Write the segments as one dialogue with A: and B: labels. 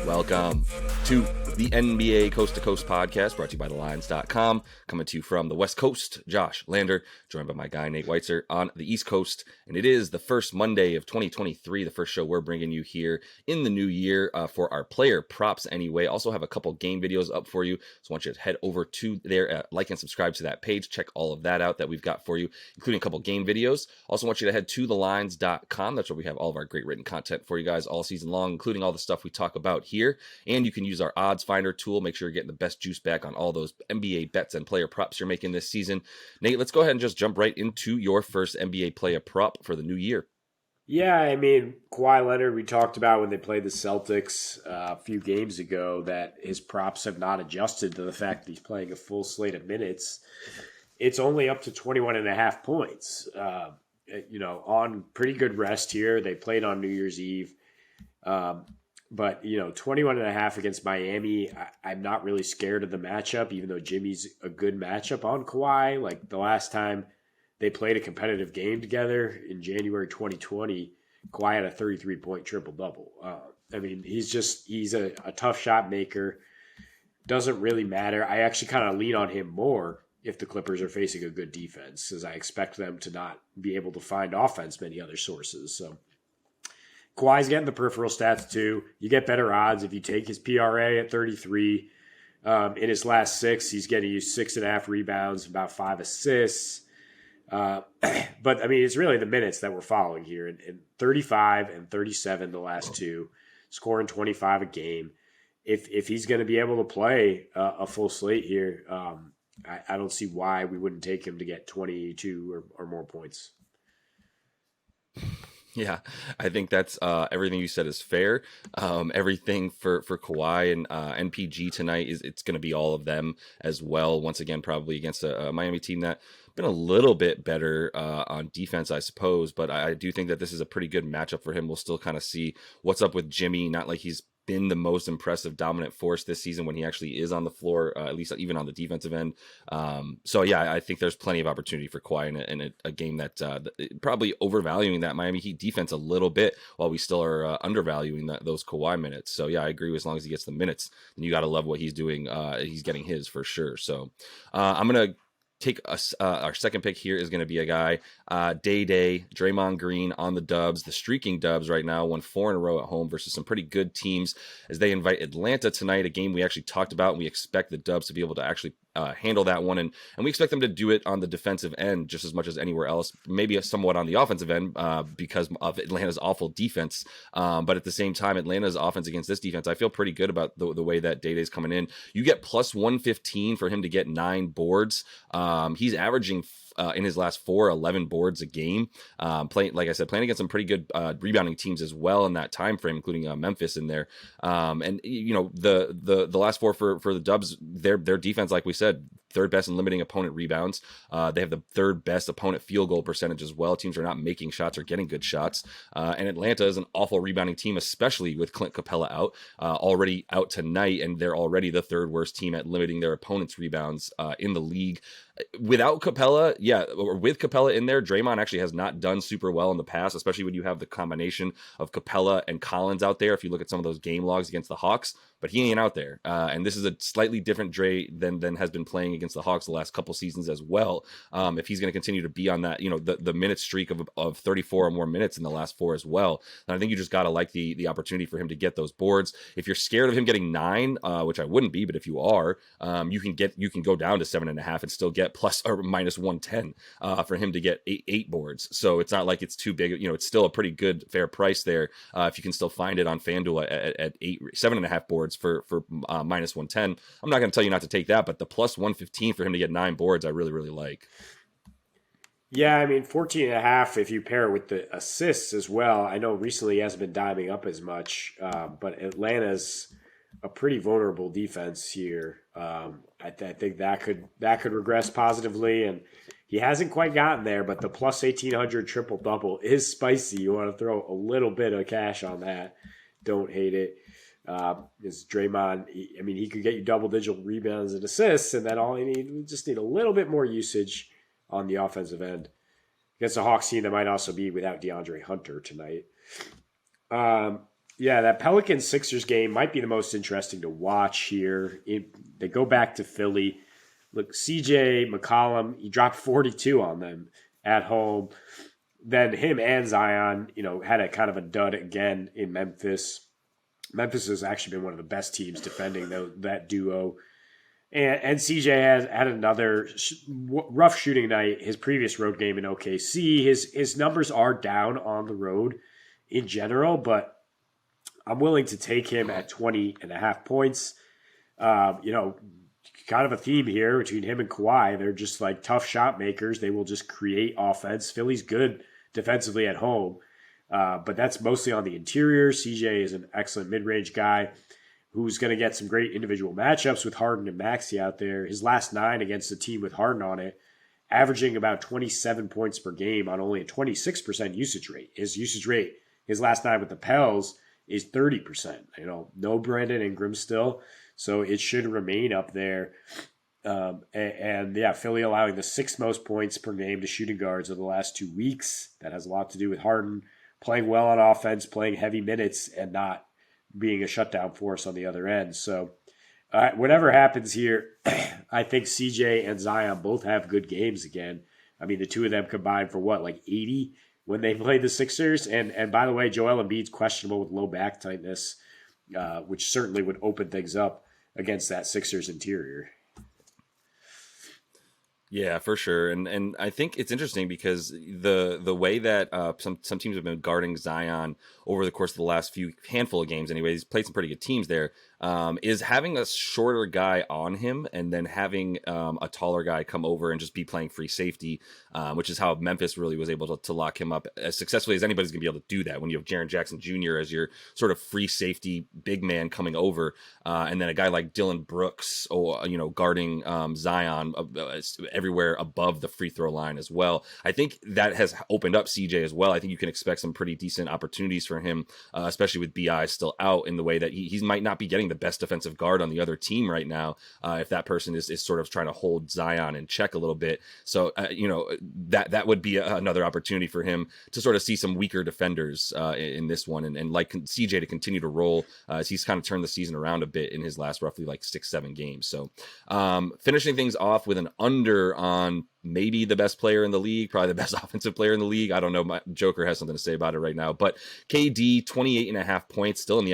A: Welcome to the NBA Coast to Coast podcast brought to you by thelines.com. Coming to you from the West Coast, Josh Lander, joined by my guy Nate Weitzer on the East Coast. And it is the first Monday of 2023, the first show we're bringing you here in the new year for our player props anyway. Also have a couple game videos up for you. So I want you to head over to there, like and subscribe to that page. Check all of that out that we've got for you, including a couple game videos. Also want you to head to thelines.com. That's where we have all of our great written content for you guys all season long, including all the stuff we talk about here. And you can use our odds finder tool. Make sure you're getting the best juice back on all those NBA bets and player props you're making this season. Nate, let's go ahead and just jump right into your first NBA player prop for the new year.
B: Yeah, I mean, Kawhi Leonard, we talked about when they played the Celtics a few games ago that his props have not adjusted to the fact that he's playing a full slate of minutes. It's only up to 21.5 points, on pretty good rest here. They played on New Year's Eve. But 21.5 against Miami, I'm not really scared of the matchup, even though Jimmy's a good matchup on Kawhi. Like the last time they played a competitive game together in January 2020, Kawhi had a 33-point triple-double. He's a tough shot maker. Doesn't really matter. I actually kind of lean on him more if the Clippers are facing a good defense, as I expect them to not be able to find offense many other sources. So Kawhi's getting the peripheral stats too. You get better odds if you take his PRA at 33. In his last 6, he's getting you 6.5 rebounds, about 5 assists. But it's really the minutes that we're following here. And 35 and 37 the last two, scoring 25 a game. If he's going to be able to play a full slate here, I don't see why we wouldn't take him to get 22 or more points.
A: Yeah, I think that's everything you said is fair. Everything for Kawhi and NPG tonight it's going to be all of them as well. Once again, probably against a Miami team that been a little bit better on defense, I suppose. But I do think that this is a pretty good matchup for him. We'll still kind of see what's up with Jimmy. Not like he's been the most impressive dominant force this season when he actually is on the floor, at least even on the defensive end. I think there's plenty of opportunity for Kawhi in a game that probably overvaluing that Miami Heat defense a little bit while we still are undervaluing those Kawhi minutes. So yeah, I agree. As long as he gets the minutes, then you got to love what he's doing. He's getting his for sure. So I'm going to take us our second pick here is going to be a guy Day Draymond Green on the Dubs. The streaking Dubs right now won 4 in a row at home versus some pretty good teams as they invite Atlanta tonight, a game we actually talked about, and we expect the Dubs to be able to actually handle that one, and we expect them to do it on the defensive end just as much as anywhere else, maybe somewhat on the offensive end because of Atlanta's awful defense, but at the same time Atlanta's offense against this defense, I feel pretty good about the way that Day-Day's coming in. You get plus 115 for him to get 9 boards. He's averaging in his last 11 boards a game. Playing against some pretty good rebounding teams as well in that time frame, including Memphis in there. The last 4 for the Dubs, their defense, like we said, third best in limiting opponent rebounds. They have the third best opponent field goal percentage as well. Teams are not making shots or getting good shots. And Atlanta is an awful rebounding team, especially with Clint Capella out, already out tonight, and they're already the third worst team at limiting their opponent's rebounds in the league. Without Capella, or with Capella in there, Draymond actually has not done super well in the past, especially when you have the combination of Capella and Collins out there. If you look at some of those game logs against the Hawks, but he ain't out there. And this is a slightly different Dre than has been playing against the Hawks the last couple seasons as well. If he's going to continue to be on that, the minute streak of 34 or more minutes in the last 4 as well, then I think you just got to like the opportunity for him to get those boards. If you're scared of him getting 9, which I wouldn't be, but if you are, you can go down to 7.5 and still get plus or minus 110 for him to get 8 boards. So it's not like it's too big. It's still a pretty good fair price there if you can still find it on FanDuel at 7.5 boards for minus 110. I'm not going to tell you not to take that, but the plus 115 for him to get 9 boards, I really, really like.
B: Yeah, 14.5 if you pair it with the assists as well. I know recently he hasn't been diving up as much, but Atlanta's a pretty vulnerable defense here. I think that could regress positively, and he hasn't quite gotten there, but the plus 1,800 triple-double is spicy. You want to throw a little bit of cash on that. Don't hate it. Is Draymond, he could get you double-digit rebounds and assists, and then we just need a little bit more usage on the offensive end. Against the Hawks team that might also be without DeAndre Hunter tonight. Yeah, that Pelicans Sixers game might be the most interesting to watch here. They go back to Philly. Look, CJ McCollum, he dropped 42 on them at home. Then him and Zion, had a kind of a dud again in Memphis. Memphis has actually been one of the best teams defending that duo. And CJ has had another rough shooting night. His previous road game in OKC, his numbers are down on the road in general, but I'm willing to take him at 20.5 points. Kind of a theme here between him and Kawhi. They're just like tough shot makers. They will just create offense. Philly's good defensively at home, but that's mostly on the interior. CJ is an excellent mid-range guy who's going to get some great individual matchups with Harden and Maxey out there. His last 9 against a team with Harden on it, averaging about 27 points per game on only a 26% usage rate. His last 9 with the Pels is 30%. No Brandon Ingram still, so it should remain up there. Philly allowing the 6th most points per game to shooting guards of the last 2 weeks. That has a lot to do with Harden playing well on offense, playing heavy minutes, and not being a shutdown force on the other end. So whatever happens here, I think CJ and Zion both have good games again. I mean, the two of them combined for like 80 when they played the Sixers. And by the way, Joel Embiid's questionable with low back tightness, which certainly would open things up against that Sixers interior.
A: Yeah, for sure, and I think it's interesting because the way that some teams have been guarding Zion over the course of the last handful of games, anyway, he's played some pretty good teams there. Is having a shorter guy on him and then having a taller guy come over and just be playing free safety, which is how Memphis really was able to lock him up as successfully as anybody's going to be able to do that when you have Jaren Jackson Jr. as your sort of free safety big man coming over, and then a guy like Dylan Brooks guarding Zion everywhere above the free throw line as well. I think that has opened up CJ as well. I think you can expect some pretty decent opportunities for him, especially with BI still out, in the way that he might not be getting the best defensive guard on the other team right now, if that person is sort of trying to hold Zion in check a little bit. So that would be another opportunity for him to sort of see some weaker defenders in this one, and like CJ to continue to roll as he's kind of turned the season around a bit in his last roughly like 6-7 games. So finishing things off with an under on maybe the best player in the league, probably the best offensive player in the league. I don't know. My Joker has something to say about it right now, but KD 28.5 points, still in the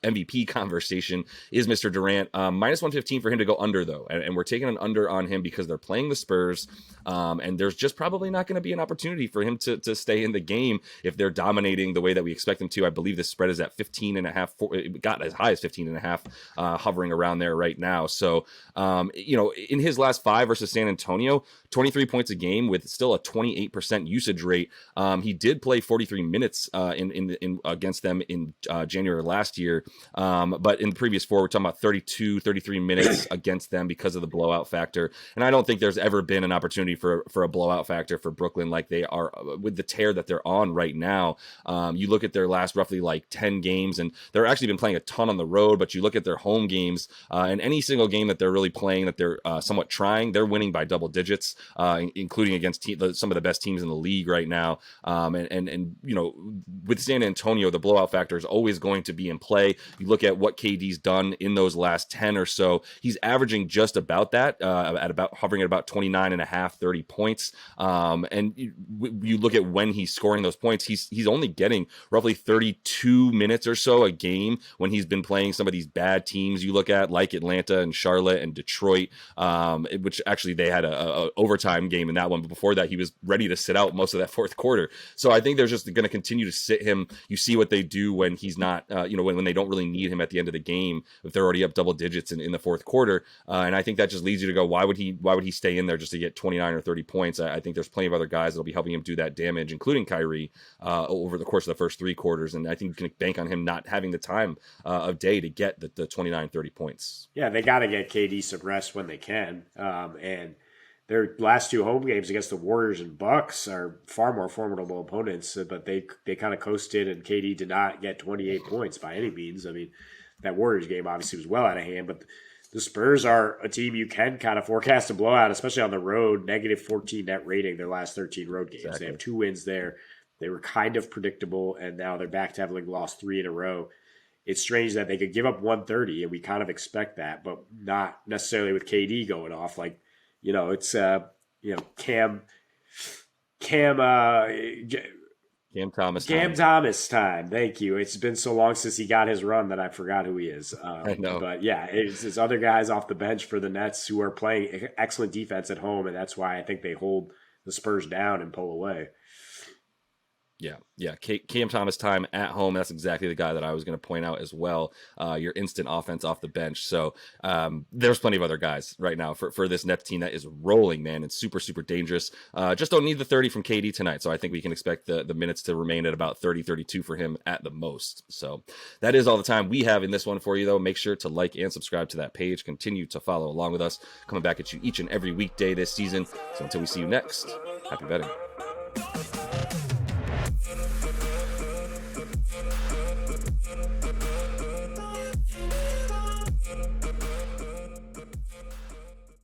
A: MVP conversation, is Mr. Durant. Minus 115 for him to go under though. And we're taking an under on him because they're playing the Spurs. And there's just probably not going to be an opportunity for him to stay in the game if they're dominating the way that we expect them to. I believe the spread is at 15.5. It got as high as 15.5, hovering around there right now. So, in his last 5 versus San Antonio, 23 points a game with still a 28% usage rate. He did play 43 minutes in against them in January last year. But in the previous 4, we're talking about 33 minutes against them because of the blowout factor. And I don't think there's ever been an opportunity for a blowout factor for Brooklyn like they are with the tear that they're on right now. You look at their last roughly like 10 games, and they're actually been playing a ton on the road, but you look at their home games, and any single game that they're really playing, that they're somewhat trying, they're winning by double digits, including against some of the best teams in the league right now. And with San Antonio, the blowout factor is always going to be in play. You look at what KD's done in those last 10 or so, he's averaging just about that, hovering at about 29.5, 30 points. And you look at when he's scoring those points, he's only getting roughly 32 minutes or so a game when he's been playing some of these bad teams you look at, like Atlanta and Charlotte and Detroit, which actually they had a overtime game in that one, but before that he was ready to sit out most of that fourth quarter. So I think they're just going to continue to sit him. You see what they do when he's not, when they don't really need him at the end of the game, if they're already up double digits in the fourth quarter. And I think that just leads you to go, why would he stay in there just to get 29 or 30 points? I think there's plenty of other guys that'll be helping him do that damage, including Kyrie, over the course of the first 3 quarters. And I think you can bank on him not having the time of day to get the 29, 30 points.
B: Yeah, they got to get KD some rest when they can. And their last 2 home games against the Warriors and Bucks are far more formidable opponents, but they kind of coasted, and KD did not get 28 points by any means. I mean, that Warriors game obviously was well out of hand, but the Spurs are a team you can kind of forecast a blowout, especially on the road. -14 net rating their last 13 road games. Exactly. They have 2 wins there. They were kind of predictable, and now they're back to having lost 3 in a row. It's strange that they could give up 130, and we kind of expect that, but not necessarily with KD going off. Like, it's Cam
A: Thomas
B: Cam
A: time.
B: Thomas time. Thank you. It's been so long since he got his run that I forgot who he is.
A: I know.
B: But yeah, it's other guys off the bench for the Nets who are playing excellent defense at home, and that's why I think they hold the Spurs down and pull away.
A: Yeah. Cam Thomas time at home. That's exactly the guy that I was going to point out as well. Your instant offense off the bench. So there's plenty of other guys right now for this Nets team that is rolling, man, and super, super dangerous. Just don't need the 30 from KD tonight. So I think we can expect the minutes to remain at about 30, 32 for him at the most. So that is all the time we have in this one for you, though. Make sure to like and subscribe to that page. Continue to follow along with us. Coming back at you each and every weekday this season. So until we see you next, happy betting.